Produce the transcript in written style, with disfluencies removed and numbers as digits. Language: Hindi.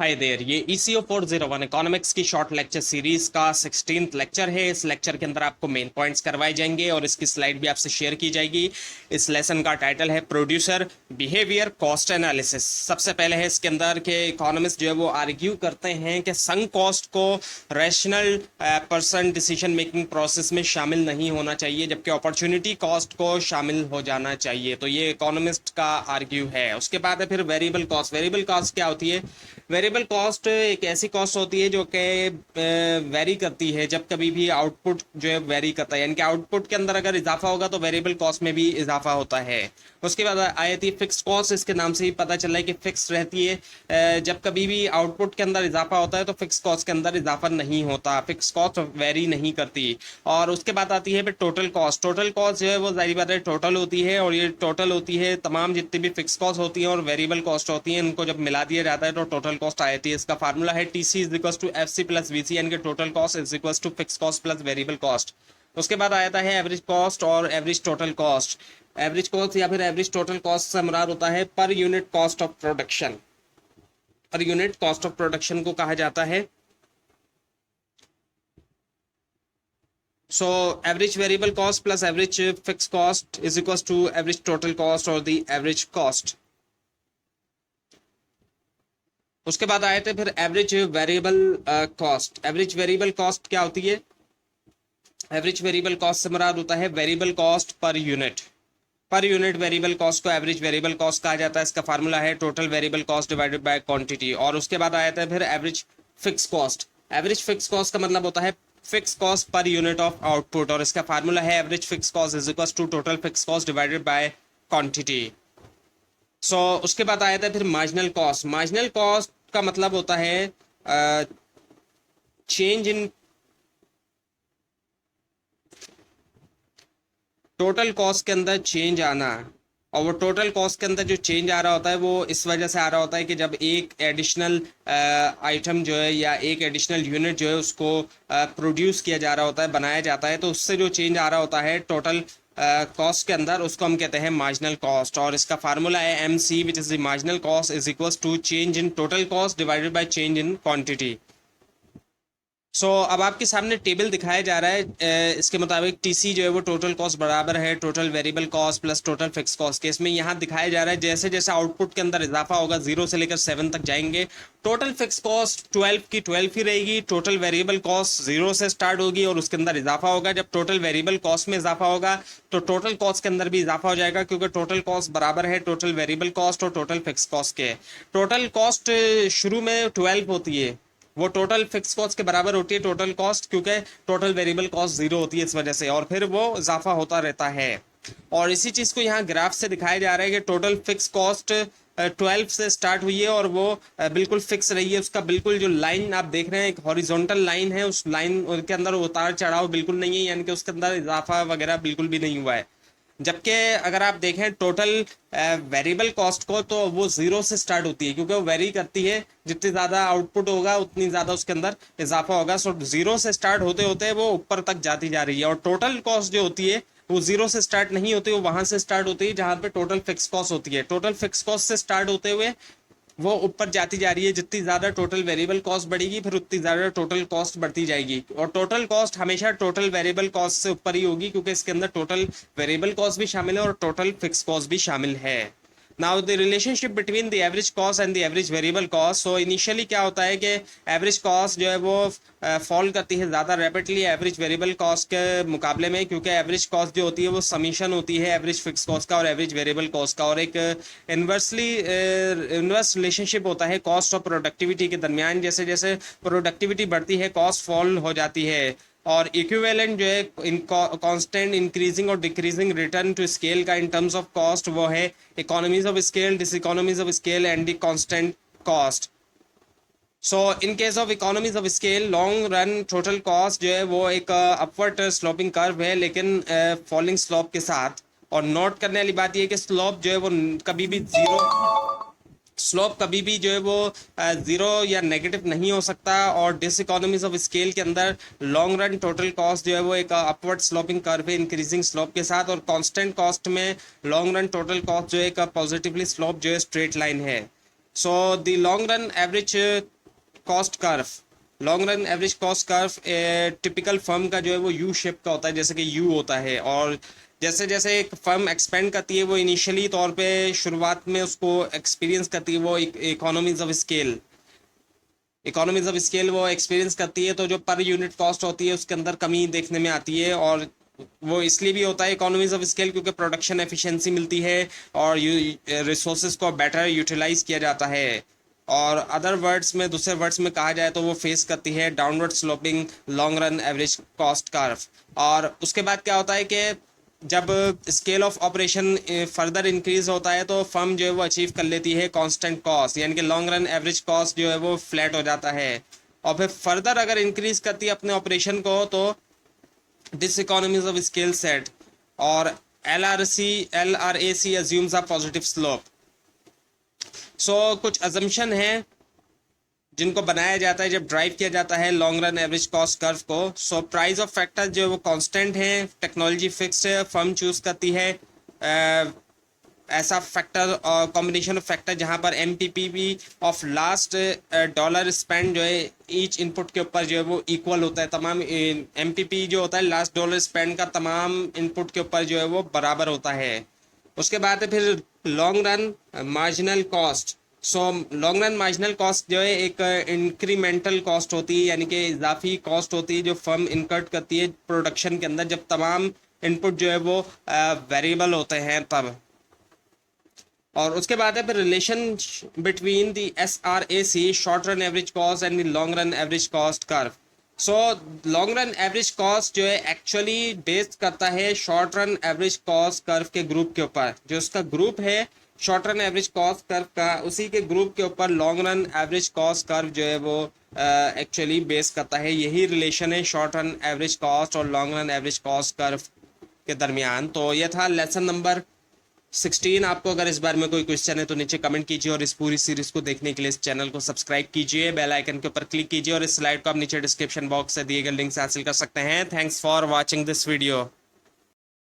हाय देयर, ये ECO 401 इकोनॉमिक्स की शॉर्ट लेक्चर सीरीज का 16th लेक्चर है। इस लेक्चर के अंदर आपको मेन पॉइंट्स करवाए जाएंगे और इसकी स्लाइड भी आपसे शेयर की जाएगी। इस लेसन का टाइटल है प्रोड्यूसर बिहेवियर कॉस्ट एनालिसिस। सबसे पहले है इसके अंदर के इकोनॉमिस्ट जो है वो आर्ग्यू करते हैं कि संक कॉस्ट को rational person decision making process में शामिल नहीं होना चाहिए, जबकि अपॉर्चुनिटी कॉस्ट को शामिल हो जाना चाहिए। तो ये इकोनॉमिस्ट का आर्ग्यू है। उसके बाद है फिर वेरिएबल कॉस्ट। वेरिएबल कॉस्ट क्या होती है? वेरिएबल कॉस्ट एक ऐसी कॉस्ट होती है जो कि वेरी करती है जब कभी भी आउटपुट जो है वेरी करता है, यानी कि आउटपुट के अंदर अगर इजाफा होगा तो वेरिएबल कॉस्ट में भी इजाफा होता है। उसके बाद आई थी फिक्स कॉस्ट। इसके नाम से ही पता चल रहा है कि फिक्स रहती है। जब कभी भी आउटपुट के अंदर इजाफा होता है तो फिक्स कॉस्ट के अंदर इजाफा नहीं होता, फिक्स कॉस्ट वेरी नहीं करती। और उसके बाद आती है फिर टोटल कॉस्ट। टोटल कॉस्ट जो है वो जाहिर बात है टोटल होती है, और ये टोटल होती है तमाम जितनी भी फिक्स कॉस्ट होती हैं और वेरिएबल कॉस्ट होती हैं, इनको जब मिला दिया जाता है तो टोटल कॉस्ट आ जाती है। इसका फार्मूला है TC is equal to FC plus VC, यानी कि total cost is equal to fix cost plus variable cost. उसके बाद आता है एवरेज कॉस्ट और average total cost. Average cost या फिर एवरेज टोटल कॉस्ट से मुराद होता है per unit cost of production. Per unit cost of production को कहा जाता है। So average variable cost plus average fixed cost is equals to average total cost or the average cost. उसके बाद आए थे फिर average variable cost. Average variable cost क्या होती है? एवरेज वेरिएबल कॉस्ट से मुराद होता है variable cost per unit. Per unit variable cost को एवरेज वेरिएबल कॉस्ट कहा जाता है। इसका फार्मूला है total variable cost divided by quantity. और उसके बाद आया था फिर average fixed cost. Average fixed cost का मतलब होता है fixed cost per unit of output, और इसका फार्मूला है average fixed cost is equal to total fixed cost divided by quantity. So उसके बाद आया था फिर मार्जिनल कॉस्ट। मार्जिनल कॉस्ट का मतलब होता है चेंज इन टोटल कॉस्ट के अंदर चेंज आना। और वो टोटल कॉस्ट के अंदर जो चेंज आ रहा होता है वो इस वजह से आ रहा होता है कि जब एक एडिशनल आइटम जो है या एक एडिशनल यूनिट जो है उसको प्रोड्यूस किया जा रहा होता है, बनाया जाता है, तो उससे जो चेंज आ रहा होता है टोटल कॉस्ट के अंदर, उसको हम कहते हैं मार्जिनल कॉस्ट। और इसका फार्मूला है MC which is the marginal cost is equal to change in total cost divided by change in quantity. अब आपके सामने टेबल दिखाया जा रहा है। इसके मुताबिक TC जो है वो टोटल कॉस्ट बराबर है total variable cost plus total fixed cost के। इसमें यहाँ दिखाया जा रहा है जैसे जैसे आउटपुट के अंदर इजाफा होगा 0 से लेकर 7 तक जाएंगे, टोटल फिक्स कॉस्ट 12 की 12 ही रहेगी, टोटल वेरिएबल कॉस्ट 0 से स्टार्ट होगी और उसके अंदर इजाफा होगा। जब टोटल वेरिएबल कॉस्ट में इजाफा होगा तो टोटल कॉस्ट के अंदर भी इजाफा हो जाएगा, क्योंकि टोटल कॉस्ट बराबर है टोटल वेरिएबल कॉस्ट और टोटल फिक्स कॉस्ट के। टोटल कॉस्ट शुरू में 12 होती है, वो टोटल फिक्स कॉस्ट के बराबर होती है टोटल कॉस्ट, क्योंकि टोटल वेरिएबल कॉस्ट 0 होती है इस वजह से, और फिर वो इजाफा होता रहता है। और इसी चीज को यहाँ ग्राफ से दिखाया जा रहा है कि टोटल फिक्स कॉस्ट 12 से स्टार्ट हुई है और वो बिल्कुल फिक्स रही है। उसका बिल्कुल जो लाइन आप देख रहे हैं एक हॉरिजॉन्टल लाइन है, उस लाइन के अंदर उतार चढ़ाव बिल्कुल नहीं है, यानी कि उसके अंदर इजाफा वगैरह बिल्कुल भी नहीं हुआ है। जबकि अगर आप देखें टोटल वेरिएबल कॉस्ट को तो वो 0 से स्टार्ट होती है, क्योंकि वो वेरी करती है, जितनी ज़्यादा आउटपुट होगा उतनी ज़्यादा उसके अंदर इजाफा होगा। 0 से स्टार्ट होते होते वो ऊपर तक जाती जा रही है। और टोटल कॉस्ट जो होती है वो 0 से स्टार्ट नहीं होती, वो वहां से स्टार्ट होती है जहां पे टोटल फिक्स कॉस्ट होती है। टोटल फिक्स कॉस्ट से स्टार्ट होते हुए वो ऊपर जाती जा रही है। जितनी ज्यादा टोटल वेरिएबल कॉस्ट बढ़ेगी फिर उतनी ज्यादा टोटल कॉस्ट बढ़ती जाएगी, और टोटल कॉस्ट हमेशा टोटल वेरिएबल कॉस्ट से ऊपर ही होगी, क्योंकि इसके अंदर टोटल वेरिएबल कॉस्ट भी शामिल है और टोटल फिक्स कॉस्ट भी शामिल है। Now the relationship between the average cost and the average variable cost. So initially क्या होता है कि एवरेज कॉस्ट जो है वो फॉल करती है ज़्यादा रैपिडली एवरेज वेरिएबल कॉस्ट के मुकाबले में, क्योंकि एवरेज कॉस्ट जो होती है वो समीशन होती है एवरेज फिक्स कॉस्ट का और एवरेज वेरिएबल कॉस्ट का, और एक इन्वर्स रिलेशनशिप होता है कॉस्ट और प्रोडक्टिविटी के दरमियान। जैसे जैसे प्रोडक्टिविटी बढ़ती है कॉस्ट फॉल हो जाती है। और इक्विवेलेंट जो है इन कांस्टेंट इंक्रीजिंग और डिक्रीजिंग रिटर्न टू स्केल का इन टर्म्स ऑफ कॉस्ट वो है economies of scale, diseconomies of scale and the constant cost. So in case of economies of scale long run total cost जो है वो एक अपवर्ड स्लोपिंग कर्व है, लेकिन फॉलिंग स्लोप के साथ। और नोट करने वाली बात यह है कि स्लोप जो है वो कभी भी स्लोप कभी भी जो है वो 0 या नेगेटिव नहीं हो सकता। और डिसइकोनॉमीज ऑफ स्केल के अंदर लॉन्ग रन टोटल कॉस्ट जो है वो एक अपवर्ड स्लोपिंग कर्व है इंक्रीजिंग स्लोप के साथ, और कांस्टेंट कॉस्ट में लॉन्ग रन टोटल कॉस्ट जो है एक पॉजिटिवली स्लोप जो है स्ट्रेट लाइन है। So the long run average cost curve, long run average cost curve typical firm का जो है वो यू शेप का होता है, जैसे कि यू होता है, और जैसे जैसे एक फर्म एक्सपेंड करती है वो इनिशियली तौर पे शुरुआत में उसको एक्सपीरियंस करती है वो इकोनॉमीज ऑफ स्केल वो एक्सपीरियंस करती है, तो जो पर यूनिट कॉस्ट होती है उसके अंदर कमी देखने में आती है, और वो इसलिए भी होता है इकोनॉमीज ऑफ स्केल क्योंकि प्रोडक्शन एफिशिएंसी मिलती है और रिसोर्सेज को बेटर यूटिलाइज किया जाता है। और अदर वर्ड्स में, दूसरे वर्ड्स में कहा जाए तो वो फेस करती है downward sloping long run average cost curve. और उसके बाद क्या होता है कि जब scale of operation further increase होता है तो फर्म जो है वो अचीव कर लेती है कांस्टेंट कॉस्ट, यानी कि लॉन्ग रन एवरेज कॉस्ट जो है वो फ्लैट हो जाता है। और फिर फर्दर अगर इंक्रीज करती है अपने ऑपरेशन को तो diseconomies of scale set, और LRAC assumes a positive slope। So कुछ अजम्पशन है जिनको बनाया जाता है जब ड्राइव किया जाता है long run average cost curve को। सो प्राइस ऑफ फैक्टर जो है वो कांस्टेंट है, टेक्नोलॉजी फिक्स्ड है, फर्म चूज करती है ऐसा फैक्टर और कॉम्बिनेशन ऑफ फैक्टर जहां पर MPP of last dollar spend जो है ईच इनपुट के ऊपर जो है वो इक्वल होता है, तमाम MPP जो होता है लास्ट डॉलर स्पेंड का तमाम इनपुट के ऊपर जो है वो बराबर होता है। उसके बाद है फिर long run marginal cost. So long run marginal cost जो है एक इंक्रीमेंटल कॉस्ट होती है, यानी कि इजाफी कॉस्ट होती है जो फर्म इनकर्ट करती है प्रोडक्शन के अंदर जब तमाम इनपुट जो है वो वेरिएबल होते हैं तब। और उसके बाद है फिर relation between the SRAC short run average cost and the long run average cost curve. So long run average cost जो है एक्चुअली बेस्ड करता है short run average cost curve के ग्रुप के ऊपर, जो उसका ग्रुप है short run average cost curve का, उसी के ग्रुप के ऊपर long run average cost curve जो है वो एक्चुअली बेस करता है। यही रिलेशन है शॉर्ट रन एवरेज कॉस्ट और long run average cost curve के दरमियान। तो यह था लेसन नंबर 16। आपको अगर इस बारे में कोई क्वेश्चन है तो नीचे कमेंट कीजिए, और इस पूरी सीरीज को देखने के लिए इस चैनल को सब्सक्राइब कीजिए, बेल आइकन के ऊपर क्लिक कीजिए, और इस स्लाइड को आप नीचे डिस्क्रिप्शन बॉक्स से दिए गए लिंक से हासिल कर सकते हैं। Thanks for watching this video.